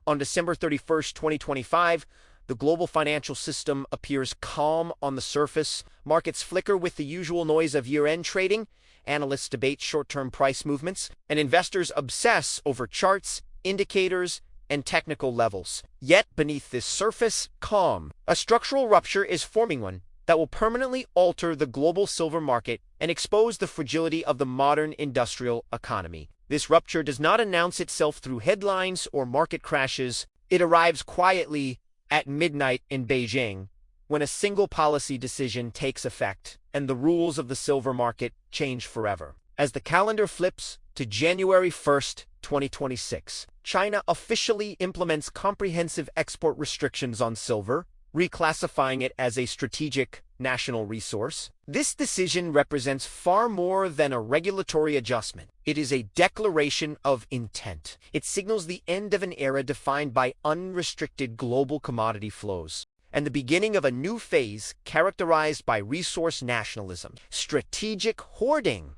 On December 31st, 2025, the global financial system appears calm on the surface. Markets flicker with the usual noise of year-end trading. Analysts debate short-term price movements, and investors obsess over charts, indicators, and technical levels. Yet, beneath this surface calm, a structural rupture is forming, one that will permanently alter the global silver market and expose the fragility of the modern industrial economy. This rupture does not announce itself through headlines or market crashes. It arrives quietly at midnight in Beijing, when a single policy decision takes effect and the rules of the silver market change forever. As the calendar flips to January 1st, 2026, China officially implements comprehensive export restrictions on silver, reclassifying it as a strategic national resource. This decision represents far more than a regulatory adjustment. It is a declaration of intent. It signals the end of an era defined by unrestricted global commodity flows and the beginning of a new phase characterized by resource nationalism, strategic hoarding,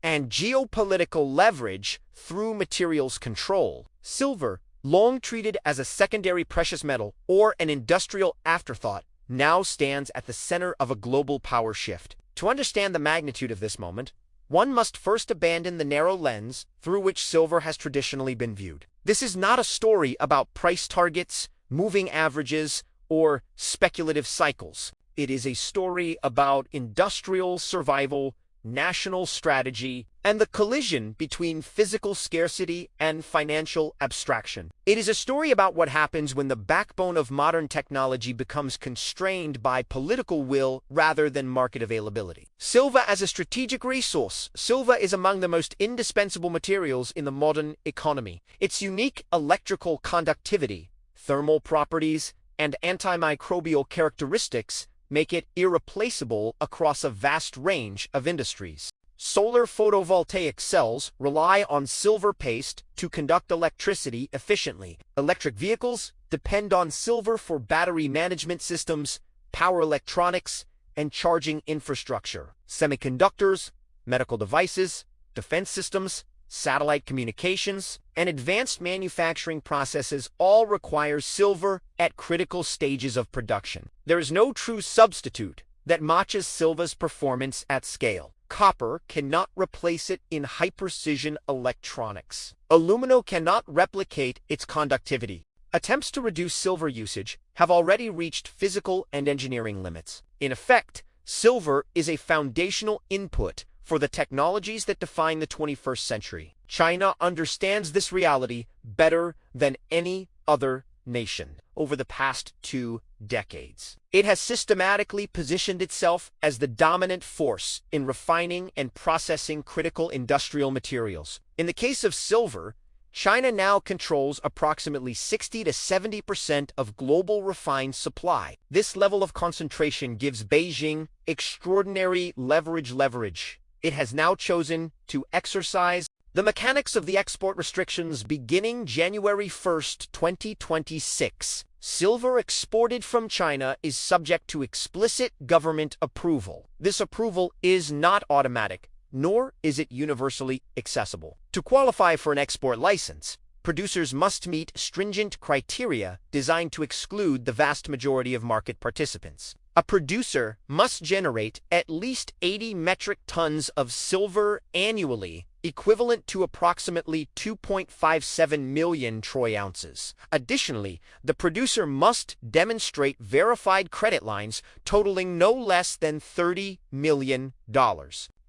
and geopolitical leverage through materials control. Silver, long treated as a secondary precious metal or an industrial afterthought, now stands at the center of a global power shift. To understand the magnitude of this moment, one must first abandon the narrow lens through which silver has traditionally been viewed. This is not a story about price targets, moving averages, or speculative cycles. It is a story about industrial survival, national strategy, and the collision between physical scarcity and financial abstraction. It is a story about what happens when the backbone of modern technology becomes constrained by political will rather than market availability. Silver as a strategic resource. Silver is among the most indispensable materials in the modern economy. Its unique electrical conductivity, thermal properties, and antimicrobial characteristics make it irreplaceable across a vast range of industries. Solar photovoltaic cells rely on silver paste to conduct electricity efficiently. Electric vehicles depend on silver for battery management systems, power electronics, and charging infrastructure. Semiconductors, medical devices, defense systems, satellite communications, and advanced manufacturing processes all require silver at critical stages of production. There is no true substitute that matches silver's performance at scale. Copper cannot replace it in high-precision electronics. Aluminum cannot replicate its conductivity. Attempts to reduce silver usage have already reached physical and engineering limits. In effect, silver is a foundational input for the technologies that define the 21st century. China understands this reality better than any other nation over the past 2 decades. It has systematically positioned itself as the dominant force in refining and processing critical industrial materials. In the case of silver, China now controls approximately 60 to 70% of global refined supply. This level of concentration gives Beijing extraordinary leverage. It has now chosen to exercise the mechanics of the export restrictions beginning January 1st, 2026. Silver exported from China is subject to explicit government approval. This approval is not automatic, nor is it universally accessible. To qualify for an export license, producers must meet stringent criteria designed to exclude the vast majority of market participants. A producer must generate at least 80 metric tons of silver annually, equivalent to approximately 2.57 million troy ounces. Additionally, the producer must demonstrate verified credit lines totaling no less than $30 million.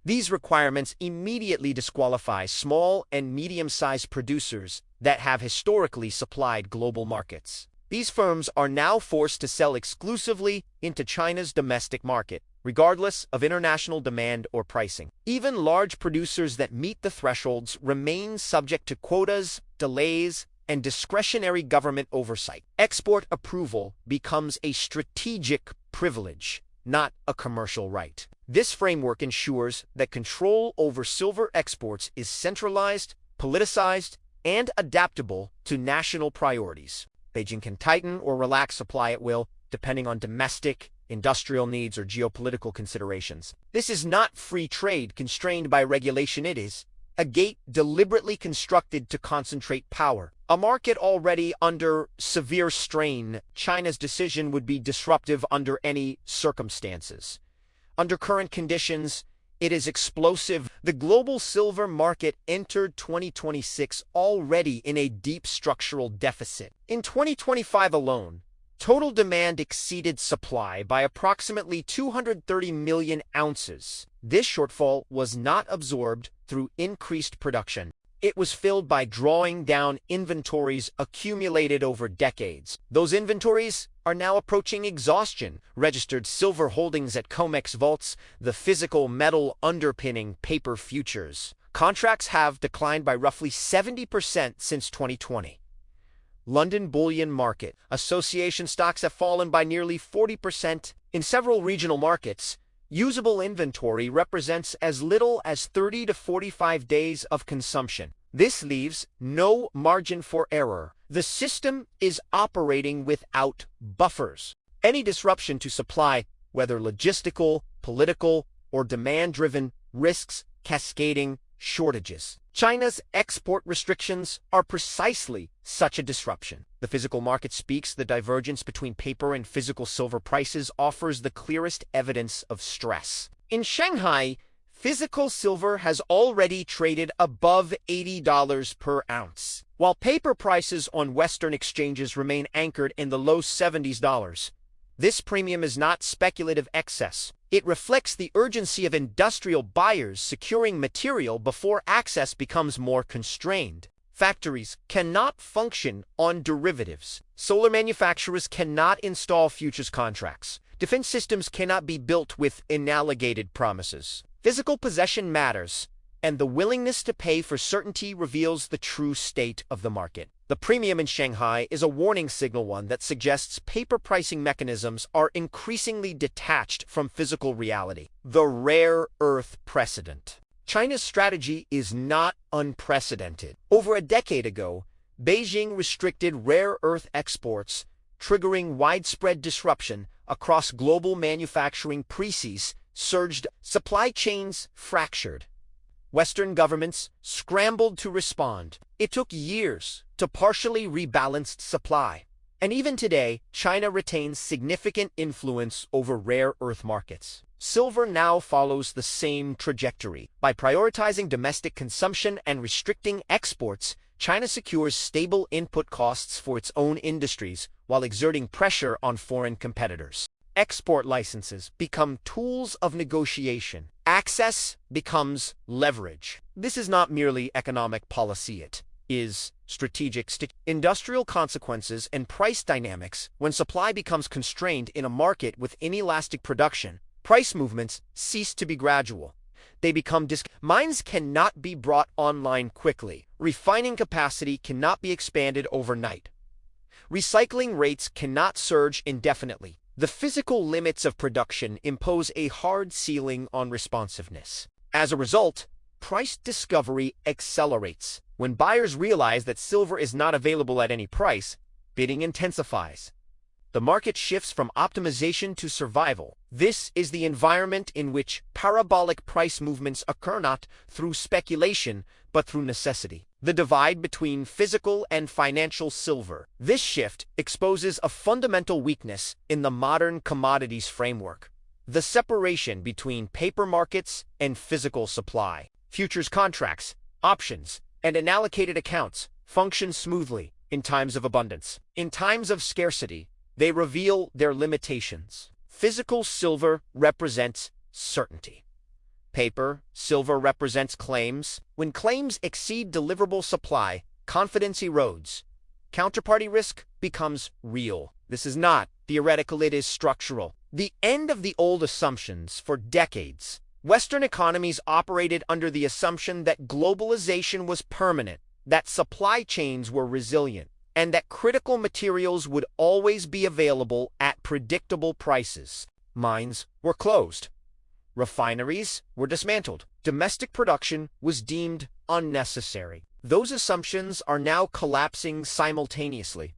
These requirements immediately disqualify small and medium-sized producers that have historically supplied global markets. These firms are now forced to sell exclusively into China's domestic market, regardless of international demand or pricing. Even large producers that meet the thresholds remain subject to quotas, delays, and discretionary government oversight. Export approval becomes a strategic privilege, not a commercial right. This framework ensures that control over silver exports is centralized, politicized, and adaptable to national priorities. Beijing can tighten or relax supply at will, depending on domestic, industrial needs, or geopolitical considerations. This is not free trade constrained by regulation. It is a gate deliberately constructed to concentrate power. A market already under severe strain, China's decision would be disruptive under any circumstances. Under current conditions, it is explosive. The global silver market entered 2026 already in a deep structural deficit. In 2025 alone, total demand exceeded supply by approximately 230 million ounces. This shortfall was not absorbed through increased production. It was filled by drawing down inventories accumulated over decades. Those inventories are now approaching exhaustion. Registered silver holdings at COMEX vaults, the physical metal underpinning paper futures. Contracts have declined by roughly 70% since 2020. London Bullion Market Association stocks have fallen by nearly 40%. In several regional markets, usable inventory represents as little as 30 to 45 days of consumption. This leaves no margin for error. The system is operating without buffers. Any disruption to supply, whether logistical, political, or demand-driven, risks cascading shortages. China's export restrictions are precisely such a disruption. The physical market speaks. The divergence between paper and physical silver prices offers the clearest evidence of stress. In Shanghai, physical silver has already traded above $80 per ounce, while paper prices on Western exchanges remain anchored in the low $70s. This premium is not speculative excess. It reflects the urgency of industrial buyers securing material before access becomes more constrained. Factories cannot function on derivatives. Solar manufacturers cannot install futures contracts. Defense systems cannot be built with inaligated promises. Physical possession matters, and the willingness to pay for certainty reveals the true state of the market. The premium in Shanghai is a warning signal, one that suggests paper pricing mechanisms are increasingly detached from physical reality. The rare earth precedent. China's strategy is not unprecedented. Over a decade ago, Beijing restricted rare earth exports, triggering widespread disruption across global manufacturing. Prices surged, supply chains fractured. Western governments scrambled to respond. It took years to partially rebalance supply. And even today, China retains significant influence over rare earth markets. Silver now follows the same trajectory. By prioritizing domestic consumption and restricting exports, China secures stable input costs for its own industries while exerting pressure on foreign competitors. Export licenses become tools of negotiation. Access becomes leverage. This is not merely economic policy, it is strategic. Industrial consequences and price dynamics. When supply becomes constrained in a market with inelastic production, price movements cease to be gradual. They become mines cannot be brought online quickly. Refining capacity cannot be expanded overnight. Recycling rates cannot surge indefinitely. The physical limits of production impose a hard ceiling on responsiveness. As a result, price discovery accelerates. When buyers realize that silver is not available at any price, bidding intensifies. The market shifts from optimization to survival. This is the environment in which parabolic price movements occur not through speculation, but through necessity. The divide between physical and financial silver. This shift exposes a fundamental weakness in the modern commodities framework. The separation between paper markets and physical supply. Futures contracts, options, and unallocated accounts function smoothly in times of abundance. In times of scarcity, they reveal their limitations. Physical silver represents certainty. Paper, silver represents claims. When claims exceed deliverable supply, confidence erodes. Counterparty risk becomes real. This is not theoretical, it is structural. The end of the old assumptions. For decades, Western economies operated under the assumption that globalization was permanent, that supply chains were resilient, and that critical materials would always be available at predictable prices. Mines were closed. Refineries were dismantled. Domestic production was deemed unnecessary. Those assumptions are now collapsing simultaneously.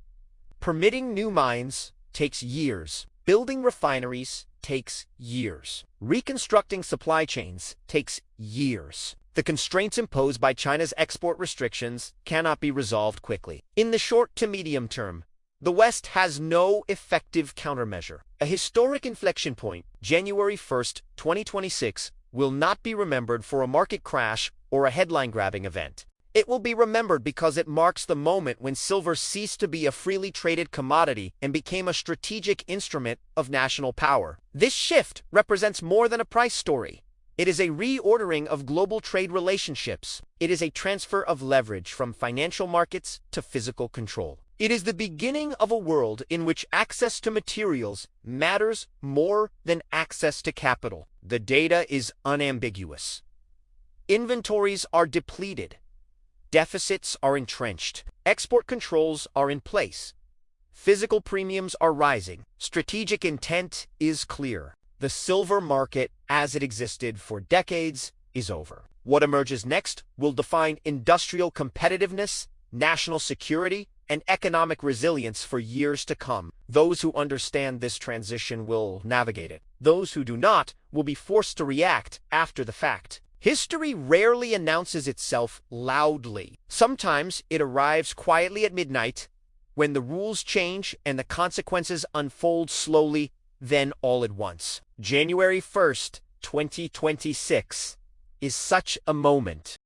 Permitting new mines takes years. Building refineries takes years. Reconstructing supply chains takes years. The constraints imposed by China's export restrictions cannot be resolved quickly. In the short to medium term, the West has no effective countermeasure. A historic inflection point, January 1st, 2026, will not be remembered for a market crash or a headline-grabbing event. It will be remembered because it marks the moment when silver ceased to be a freely traded commodity and became a strategic instrument of national power. This shift represents more than a price story. It is a reordering of global trade relationships. It is a transfer of leverage from financial markets to physical control. It is the beginning of a world in which access to materials matters more than access to capital. The data is unambiguous. Inventories are depleted. Deficits are entrenched. Export controls are in place. Physical premiums are rising. Strategic intent is clear. The silver market, as it existed for decades, is over. What emerges next will define industrial competitiveness, national security, and economic resilience for years to come. Those who understand this transition will navigate it. Those who do not will be forced to react after the fact. History rarely announces itself loudly. Sometimes it arrives quietly at midnight, when the rules change and the consequences unfold slowly, then all at once. January 1st, 2026 is such a moment.